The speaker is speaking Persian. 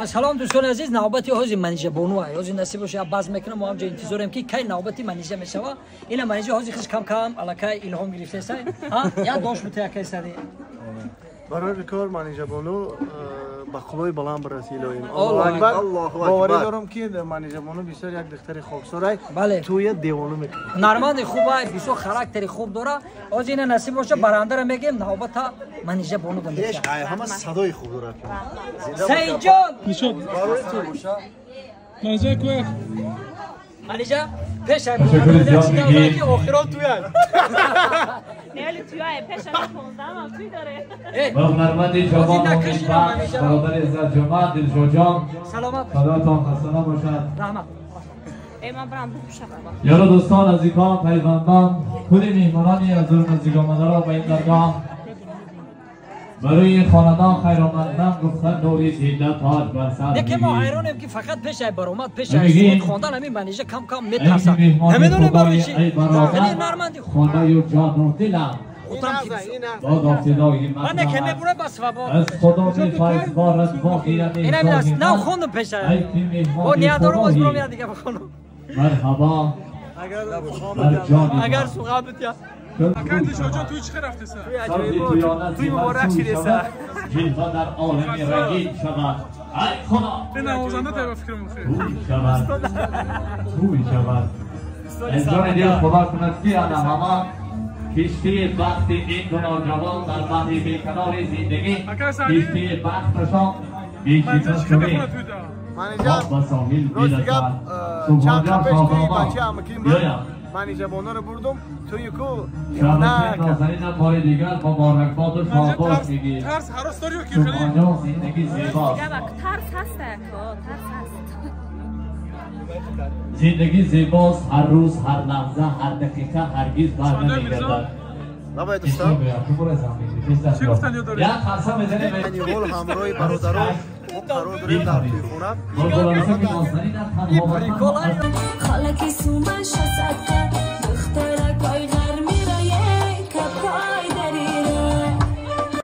سلام دوستان عزیز، نوبتی حوزی منیژه بونو است. حوزی نصیب باشه باز میکنم ما هم انتظاریم که کی نوبتی منیژه میشه. اینا منیژه حوزی خیلی کم کم الکی الهام گرفته است. ها یا دوش بوده کی سری. برای کار منیژه بونو با خدای بلند برسید الله اکبر. باوری دارم که منیژه بونو بسیار یک دختر خاکسارای بله توی دیوانه میکنه. نرمند خوبه، بسیار خاراکتری خوب داره. حوزی اینا نصیب باشه برنده را میگیم نوبت منیژه بونو دمیشه. همه صدای خوب داره. سعید جان میشد منیژه کوه منیژه پیش از بونو که آخرات توی است. نیالی توی های پیش از 15 هم توی داره. با مرمت شما برادر عزت جماعت دلشو جان سلامت خداتان خسته نباشد. رحمت. ایمان برام بپوشم. یارو دوستان عزیزان پیوندان کل میهمانانی از دور نزدیک آمده را به این درگاه برای خاندان خیرآمدم گفتن دوری سیده تاج بر سر میگی. که ما حیرانیم که فقط پیش ای برآمد پیش ای خود خواندن همین منیژه کم کم میترسن. نمیدونه برای چی. خیلی نرمندی خوب. خدا یو جان و دلم. داد افتادای من که نبره بس و با. از خدا می‌خواهید بارد باقی اینا می‌دست. نه خوندم پیش ای. او نیادارم از برام یاد دیگه بخونم. مرحبا. اگر سوغا بتیا. اکندی شجاع توی چه رفته سر؟ توی مبارک شده سر جلوه در عالم رنگین شود ای خدا به نوازنده تا فکر مخیر توی شود از جان دل خدا کند که انا همان کشتی بخت این دو نوجوان در بحر بیکنار زندگی کشتی بختشان بیشکست شده با ساحل بیرسد سبحان جان خواه منیژه بونو رو بردم توی کو شبکه نازنین بار دیگر با مبارکباد و شادباش میگی ترس هراس داری و که سبحان جان زندگی زیباست ترس هست ترس هست زندگی زیباست هر روز هر لحظه هر دقیقه هرگز بر نمیگردد نباید دوستان چی گفتن یا داری؟ یک خاصه میزنیم اینیول همراه برادران قرار داریم در توی خونه با گلانسه که نازنین در تنها پریکولا خالکی